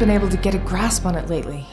been able to get a grasp on it lately.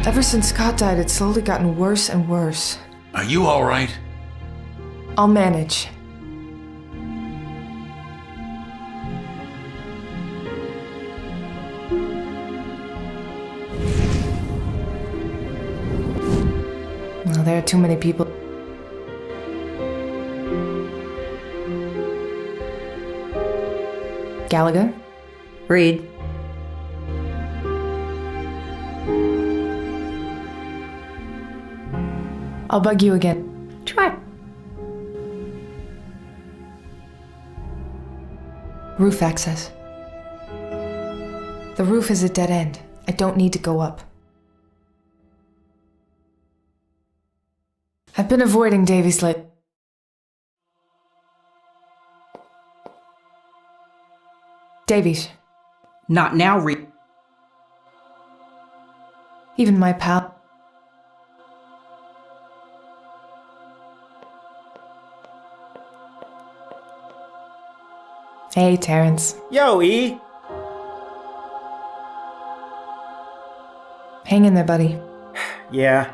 Ever since Scott died, it's slowly gotten worse and worse. Are you all right? I'll manage. Well, there are too many people. Gallagher? Reed. I'll bug you again. Try. Roof access. The roof is a dead end. I don't need to go up. I've been avoiding Davies lately. Davies. Not now, Reed. Even my pal. Hey, Terrence. Yo, E! Hang in there, buddy. Yeah.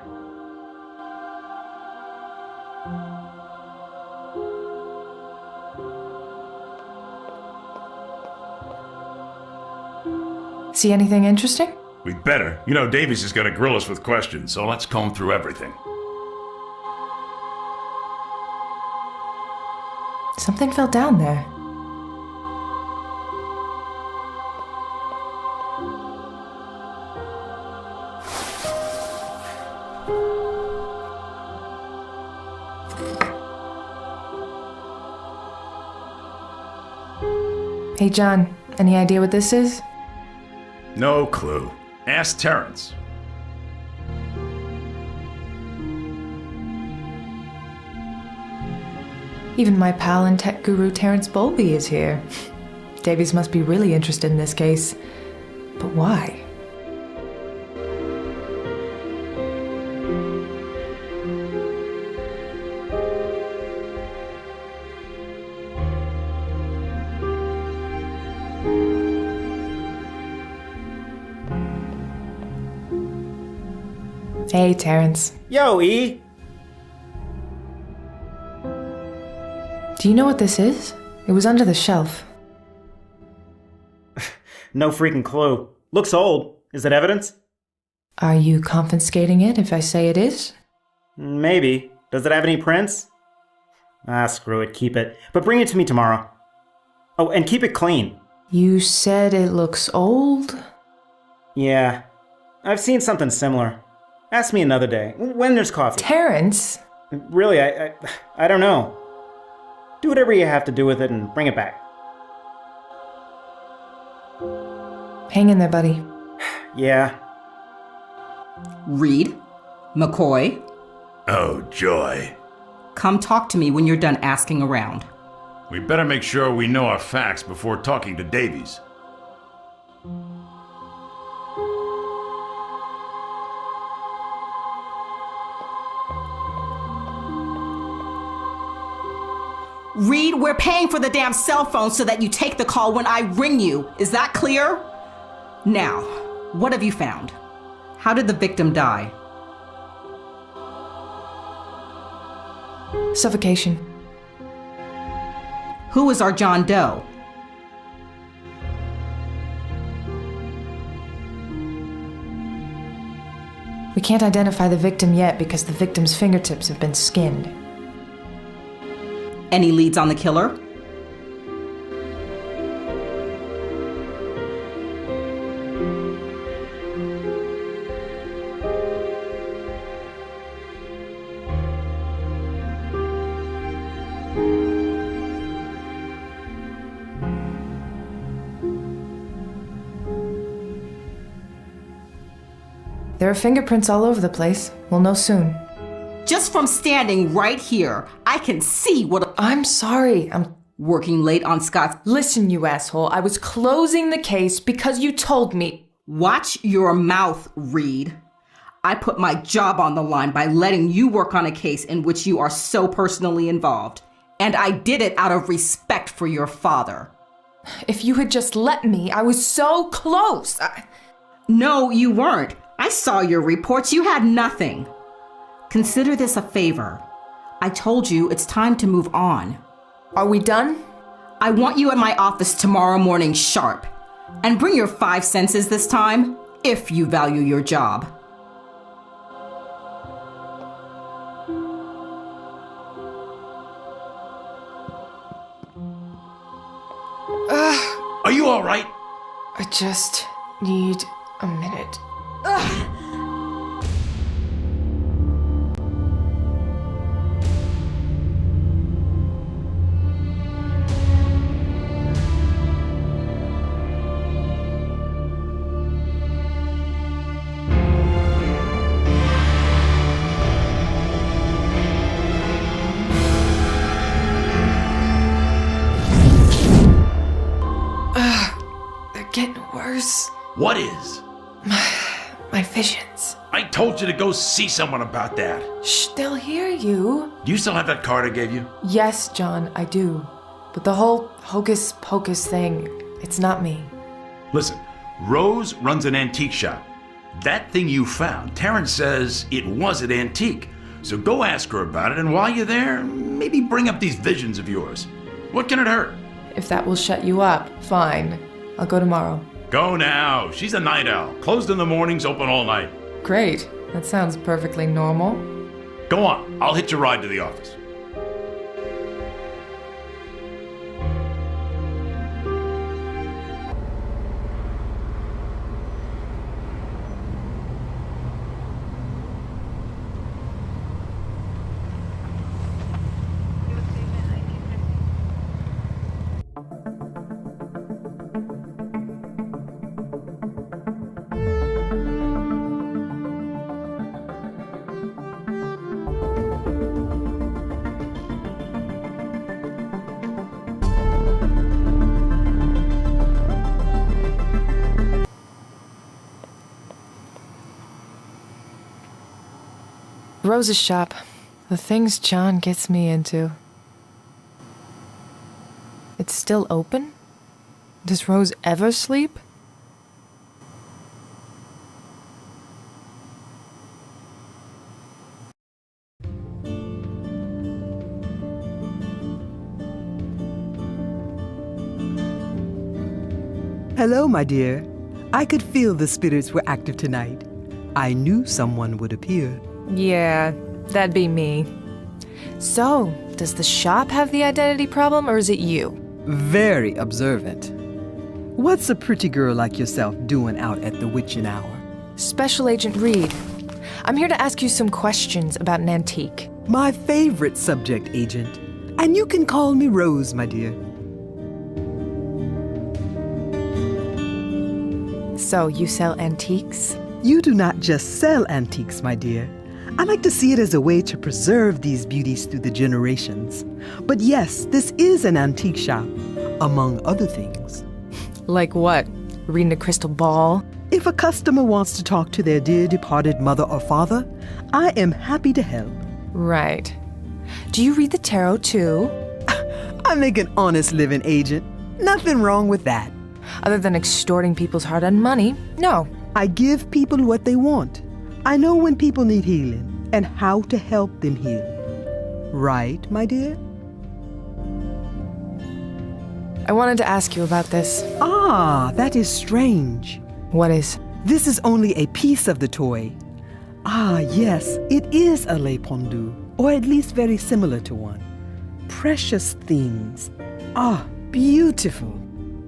See anything interesting? We'd better. You know Davies is gonna grill us with questions, so let's comb through everything. Something fell down there. Hey, John, any idea what this is? No clue. Ask Terrence. Even my pal and tech guru Terrence Bowlby is here. Davies must be really interested in this case. But why? Hey, Terrence. Yo, E! Do you know what this is? It was under the shelf. No freaking clue. Looks old. Is it evidence? Are you confiscating it if I say it is? Maybe. Does it have any prints? Ah, screw it. Keep it. But bring it to me tomorrow. Oh, and keep it clean. You said it looks old? Yeah. I've seen something similar. Ask me another day, when there's coffee. Terrence? Really, I don't know. Do whatever you have to do with it and bring it back. Hang in there, buddy. Yeah. Reed. McCoy. Oh, joy. Come talk to me when you're done asking around. We better make sure we know our facts before talking to Davies. Reed, we're paying for the damn cell phone so that you take the call when I ring you. Is that clear? Now, what have you found? How did the victim die? Suffocation. Who is our John Doe? We can't identify the victim yet because the victim's fingertips have been skinned. Any leads on the killer? There are fingerprints all over the place. We'll know soon. Just from standing right here, I can see what I'm sorry. I'm working late on Scott's. Listen, you asshole. I was closing the case because you told me. Watch your mouth, Reed. I put my job on the line by letting you work on a case in which you are so personally involved. And I did it out of respect for your father. If you had just let me, I was so close. No, you weren't. I saw your reports. You had nothing. Consider this a favor. I told you it's time to move on. Are we done? I want you at my office tomorrow morning sharp. And bring your 5 senses this time, if you value your job. Are you all right? I just need a minute. Getting worse. What is? My visions. I told you to go see someone about that. Shh, they'll hear you. Do you still have that card I gave you? Yes, John, I do. But the whole hocus pocus thing, it's not me. Listen, Rose runs an antique shop. That thing you found, Terrence says it was an antique. So go ask her about it, and while you're there, maybe bring up these visions of yours. What can it hurt? If that will shut you up, fine. I'll go tomorrow. Go now. She's a night owl. Closed in the mornings, open all night. Great. That sounds perfectly normal. Go on. I'll hitch a ride to the office. Rose's shop. The things John gets me into. It's still open? Does Rose ever sleep? Hello, my dear. I could feel the spirits were active tonight. I knew someone would appear. Yeah, that'd be me. So, does the shop have the identity problem, or is it you? Very observant. What's a pretty girl like yourself doing out at the witching hour? Special Agent Reed. I'm here to ask you some questions about an antique. My favorite subject, Agent. And you can call me Rose, my dear. So, you sell antiques? You do not just sell antiques, my dear. I like to see it as a way to preserve these beauties through the generations. But yes, this is an antique shop, among other things. Like what? Reading a crystal ball? If a customer wants to talk to their dear departed mother or father, I am happy to help. Right. Do you read the tarot too? I make an honest living, Agent. Nothing wrong with that. Other than extorting people's hard-earned money, no. I give people what they want. I know when people need healing and how to help them heal. Right, my dear? I wanted to ask you about this. Ah, that is strange. What is? This is only a piece of the toy. Ah, yes, it is a lei pendu, or at least very similar to one. Precious things. Ah, beautiful.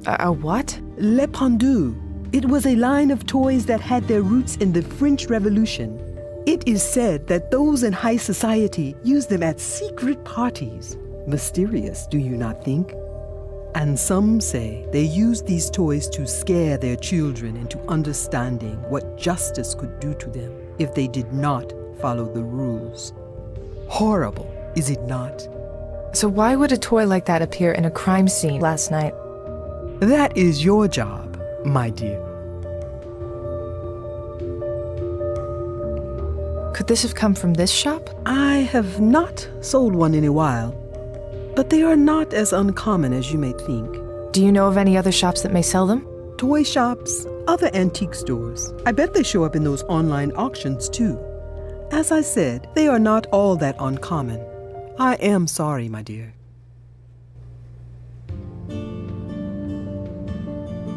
A what? Le pendu. It was a line of toys that had their roots in the French Revolution. It is said that those in high society used them at secret parties. Mysterious, do you not think? And some say they use these toys to scare their children into understanding what justice could do to them if they did not follow the rules. Horrible, is it not? So why would a toy like that appear in a crime scene last night? That is your job, my dear. Could this have come from this shop? I have not sold one in a while, but they are not as uncommon as you may think. Do you know of any other shops that may sell them? Toy shops, other antique stores. I bet they show up in those online auctions too. As I said, they are not all that uncommon. I am sorry, my dear.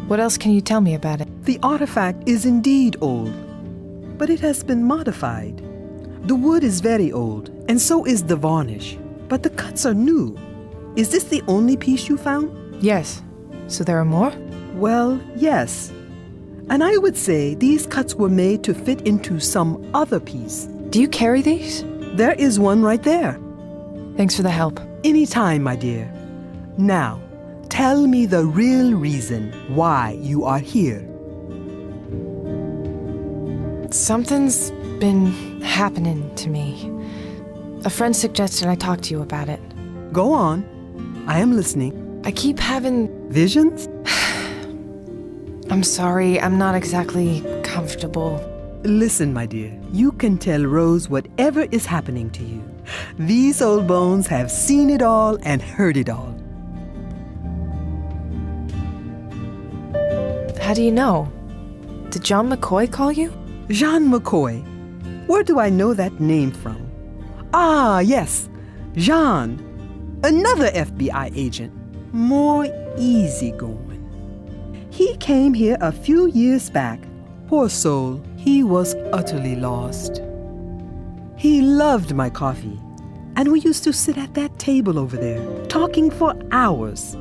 What else can you tell me about it? The artifact is indeed old, but it has been modified. The wood is very old, and so is the varnish, but the cuts are new. Is this the only piece you found? Yes. So there are more? Well, yes. And I would say these cuts were made to fit into some other piece. Do you carry these? There is one right there. Thanks for the help. Anytime, my dear. Now, tell me the real reason why you are here. Something's been happening to me. A friend suggested I talk to you about it. Go on. I am listening. I keep having... Visions? I'm sorry, I'm not exactly comfortable. Listen, my dear. You can tell Rose whatever is happening to you. These old bones have seen it all and heard it all. How do you know? Did John McCoy call you? Jean McCoy. Where do I know that name from? Ah, yes. Jean. Another FBI agent. More easygoing. He came here a few years back. Poor soul, he was utterly lost. He loved my coffee, and we used to sit at that table over there, talking for hours.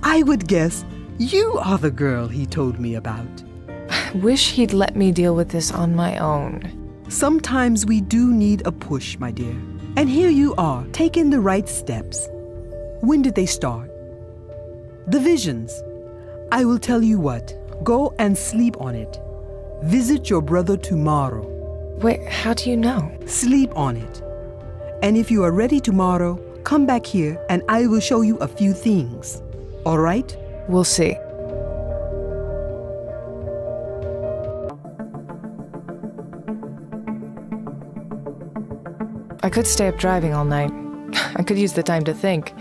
I would guess you are the girl he told me about. I wish he'd let me deal with this on my own. Sometimes we do need a push, my dear. And here you are, taking the right steps. When did they start? The visions. I will tell you what. Go and sleep on it. Visit your brother tomorrow. Wait, how do you know? Sleep on it. And if you are ready tomorrow, come back here and I will show you a few things. All right? We'll see. I could stay up driving all night. I could use the time to think,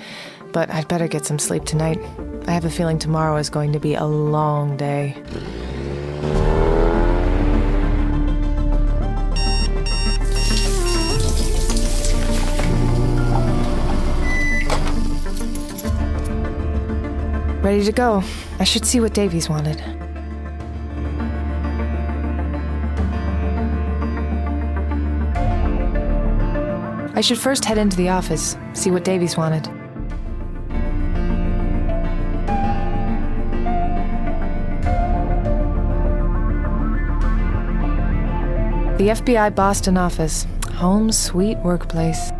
but I'd better get some sleep tonight. I have a feeling tomorrow is going to be a long day. Ready to go. I should see what Davies wanted. I should first head into the office, see what Davies wanted. The FBI Boston office. Home sweet workplace.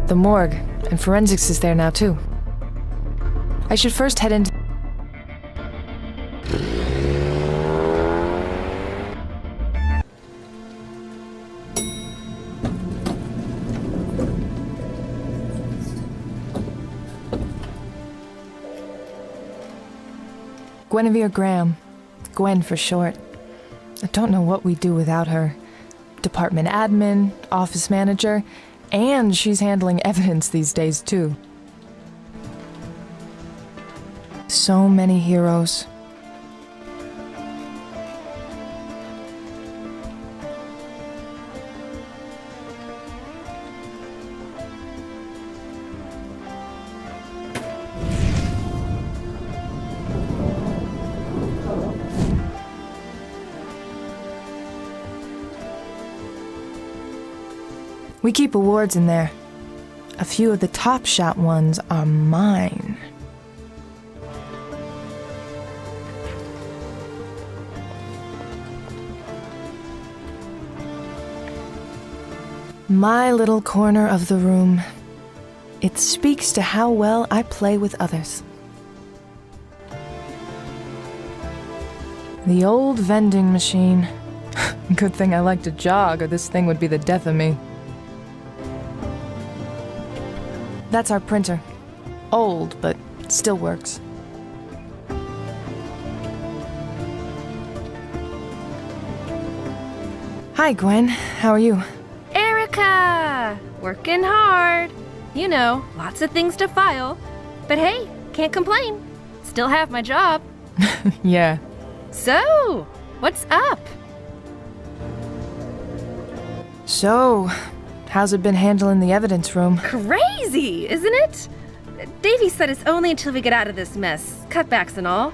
The morgue, and forensics is there now too. I should first head into... Guinevere Graham. Gwen for short. I don't know what we'd do without her. Department admin, office manager, and she's handling evidence these days too. So many heroes. We keep awards in there. A few of the top shot ones are mine. My little corner of the room. It speaks to how well I play with others. The old vending machine. Good thing I like to jog, or this thing would be the death of me. That's our printer. Old, but still works. Hi, Gwen. How are you? Erica! Working hard. You know, lots of things to file. But hey, can't complain. Still have my job. Yeah. So, what's up? So, how's it been handling the evidence room? Crazy, isn't it? Davy said it's only until we get out of this mess, cutbacks and all.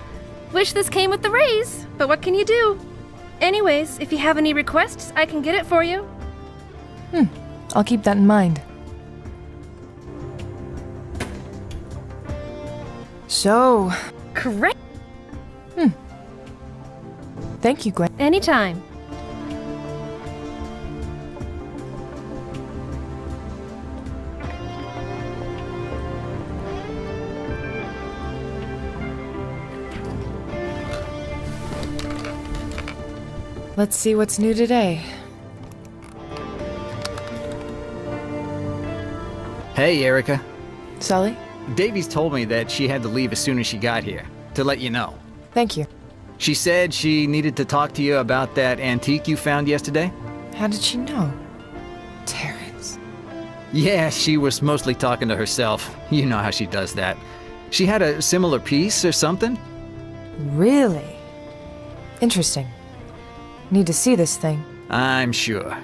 Wish this came with the raise, but what can you do? Anyways, if you have any requests, I can get it for you. I'll keep that in mind. So, Correct. thank you, Gwen. Anytime. Let's see what's new today. Hey, Erica. Sully? Davies told me that she had to leave as soon as she got here, to let you know. Thank you. She said she needed to talk to you about that antique you found yesterday. How did she know? Terrence. Yeah, she was mostly talking to herself. You know how she does that. She had a similar piece or something? Really? Interesting. Need to see this thing. I'm sure.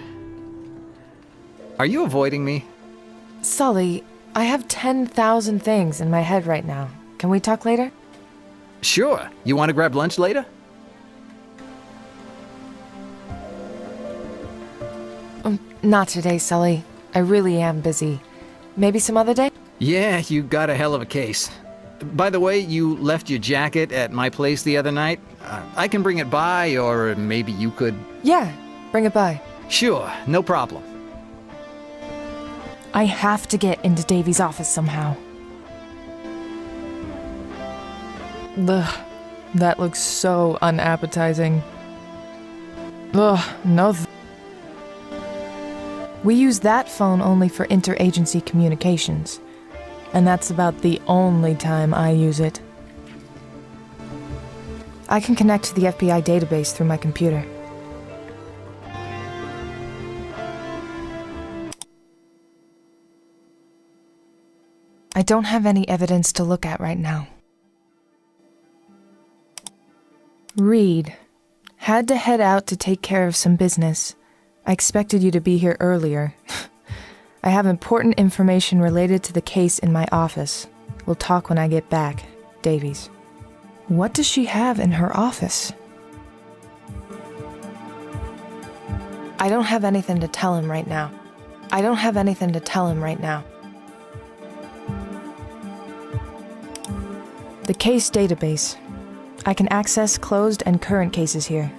Are you avoiding me? Sully, I have 10,000 things in my head right now. Can we talk later? Sure. You want to grab lunch later? Not today, Sully. I really am busy. Maybe some other day? Yeah, you got a hell of a case. By the way, you left your jacket at my place the other night. I can bring it by, or maybe you could... Yeah, bring it by. Sure, no problem. I have to get into Davy's office somehow. Ugh, that looks so unappetizing. Ugh, no. We use that phone only for interagency communications. And that's about the only time I use it. I can connect to the FBI database through my computer. I don't have any evidence to look at right now. Reed. Had to head out to take care of some business. I expected you to be here earlier. I have important information related to the case in my office. We'll talk when I get back. Davies. What does she have in her office? I don't have anything to tell him right now. The case database. I can access closed and current cases here.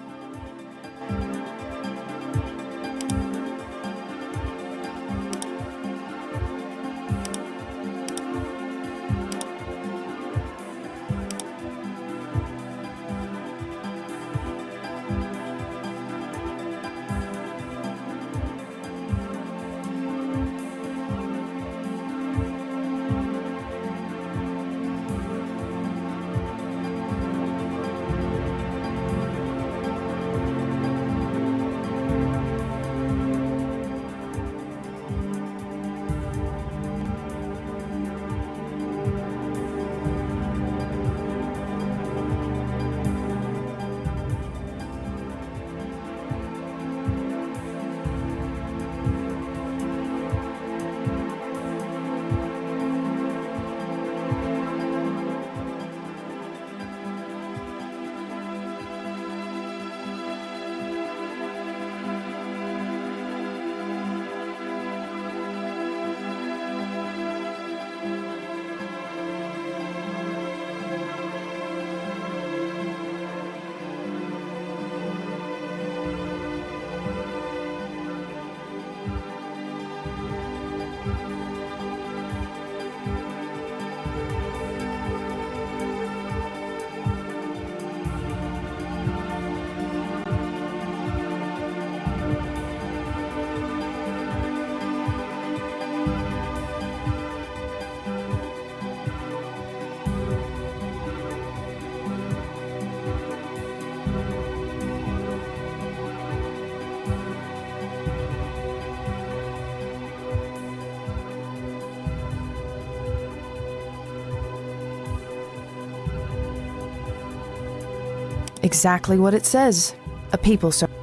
Exactly what it says. A people servant.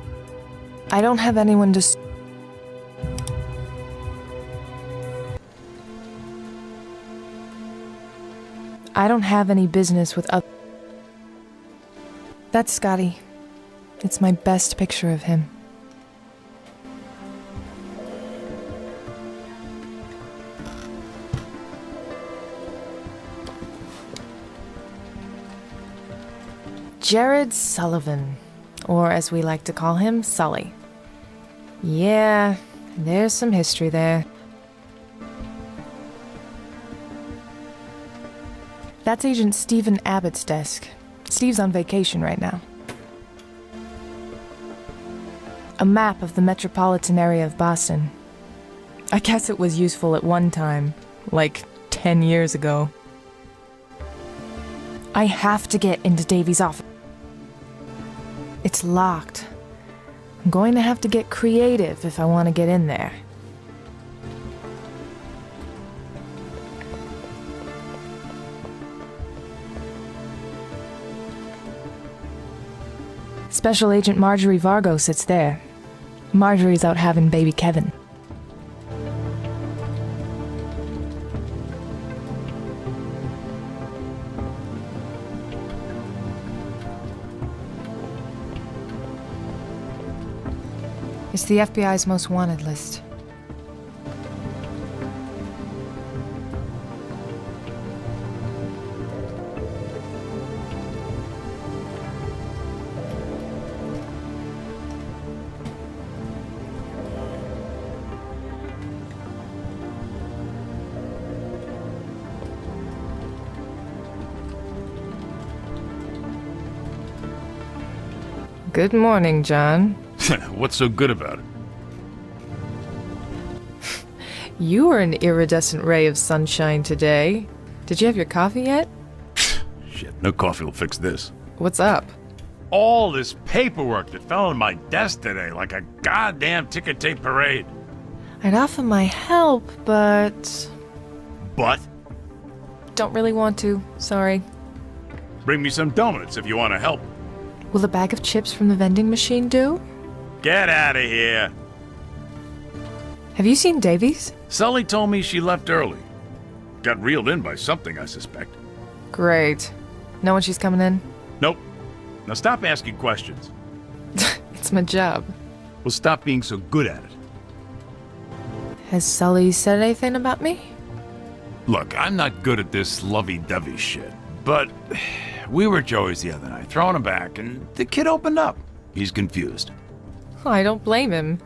I don't have anyone to... I don't have any business with other... That's Scotty. It's my best picture of him. Jared Sullivan, or as we like to call him, Sully. Yeah, there's some history there. That's Agent Stephen Abbott's desk. Steve's on vacation right now. A map of the metropolitan area of Boston. I guess it was useful at one time, like 10 years ago. I have to get into Davy's office. It's locked. I'm going to have to get creative if I want to get in there. Special Agent Marjorie Vargo sits there. Marjorie's out having baby Kevin. It's the FBI's most wanted list. Good morning, John. What's so good about it? You were an iridescent ray of sunshine today. Did you have your coffee yet? Shit, no coffee will fix this. What's up? All this paperwork that fell on my desk today like a goddamn ticker tape parade. I'd offer my help, but... But? Don't really want to, sorry. Bring me some donuts if you want to help. Will a bag of chips from the vending machine do? Get out of here. Have you seen Davies? Sully told me she left early. Got reeled in by something, I suspect. Great. Know when she's coming in? Nope. Now stop asking questions. It's my job. We'll stop being so good at it. Has Sully said anything about me? Look, I'm not good at this lovey-dovey shit, but we were at Joey's the other night, throwing him back, and the kid opened up. He's confused. I don't blame him.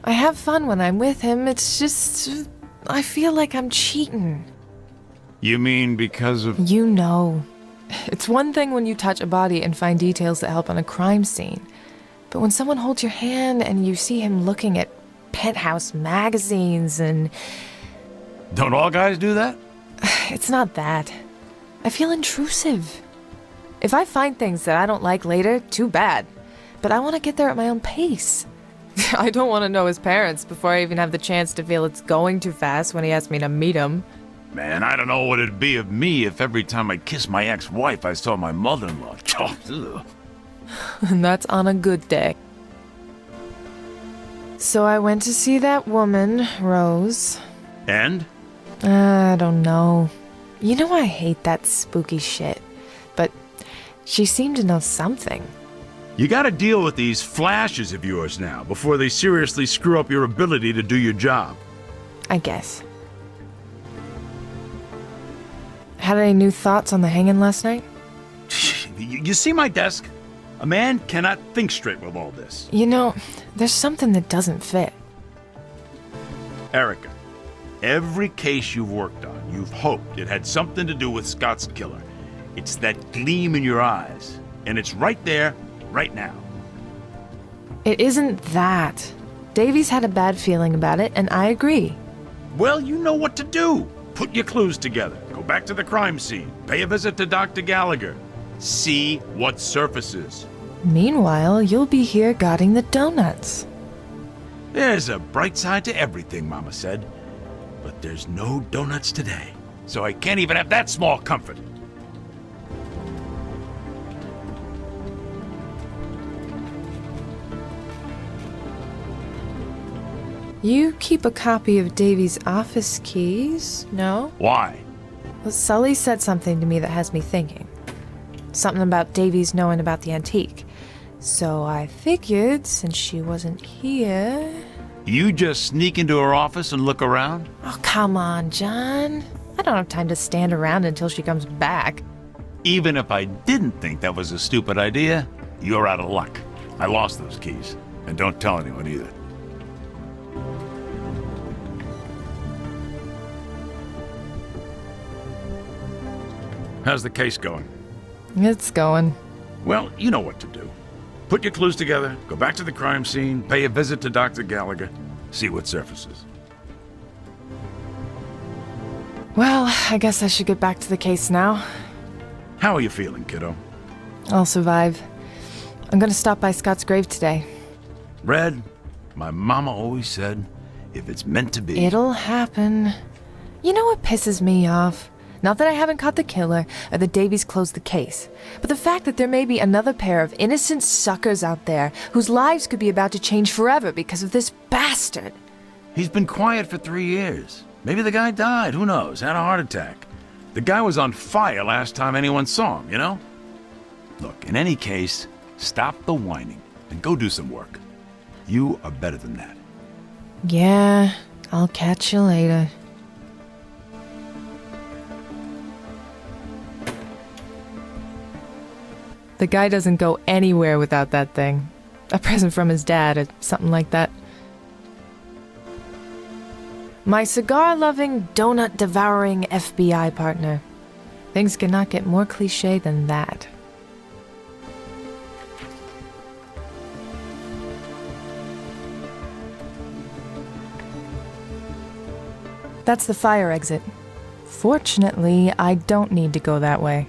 I have fun when I'm with him, it's just... I feel like I'm cheating. You mean because of... You know. It's one thing when you touch a body and find details that help on a crime scene. But when someone holds your hand and you see him looking at penthouse magazines and... Don't all guys do that? It's not that. I feel intrusive. If I find things that I don't like later, too bad. But I want to get there at my own pace. I don't want to know his parents before I even have the chance to feel it's going too fast when he asks me to meet him. Man, I don't know what it'd be of me if every time I kissed my ex-wife I saw my mother-in-law. And that's on a good day. So I went to see that woman, Rose. And? I don't know. You know I hate that spooky shit. But she seemed to know something. You gotta deal with these flashes of yours now before they seriously screw up your ability to do your job. I guess. Had any new thoughts on the hanging last night? You see my desk? A man cannot think straight with all this. You know, there's something that doesn't fit. Erica, every case you've worked on, you've hoped it had something to do with Scott's killer. It's that gleam in your eyes, and it's right there, right now. It isn't that. Davies had a bad feeling about it, and I agree. Well, you know what to do. Put your clues together. Go back to the crime scene. Pay a visit to Dr. Gallagher. See what surfaces. Meanwhile, you'll be here guarding the donuts. There's a bright side to everything, Mama said. But there's no donuts today, so I can't even have that small comfort. You keep a copy of Davy's office keys, no? Why? Well, Sully said something to me that has me thinking. Something about Davies knowing about the antique. So I figured, since she wasn't here... You just sneak into her office and look around? Oh, come on, John. I don't have time to stand around until she comes back. Even if I didn't think that was a stupid idea, you're out of luck. I lost those keys. And don't tell anyone either. How's the case going? It's going. Well, you know what to do. Put your clues together, go back to the crime scene, pay a visit to Dr. Gallagher, see what surfaces. Well, I guess I should get back to the case now. How are you feeling, kiddo? I'll survive. I'm gonna stop by Scott's grave today. Red, my mama always said, if it's meant to be... It'll happen. You know what pisses me off? Not that I haven't caught the killer, or that Davies closed the case, but the fact that there may be another pair of innocent suckers out there whose lives could be about to change forever because of this bastard. He's been quiet for 3 years. Maybe the guy died, who knows, had a heart attack. The guy was on fire last time anyone saw him, you know? Look, in any case, stop the whining and go do some work. You are better than that. Yeah, I'll catch you later. The guy doesn't go anywhere without that thing. A present from his dad or something like that. My cigar-loving, donut-devouring FBI partner. Things cannot get more cliché than that. That's the fire exit. Fortunately, I don't need to go that way.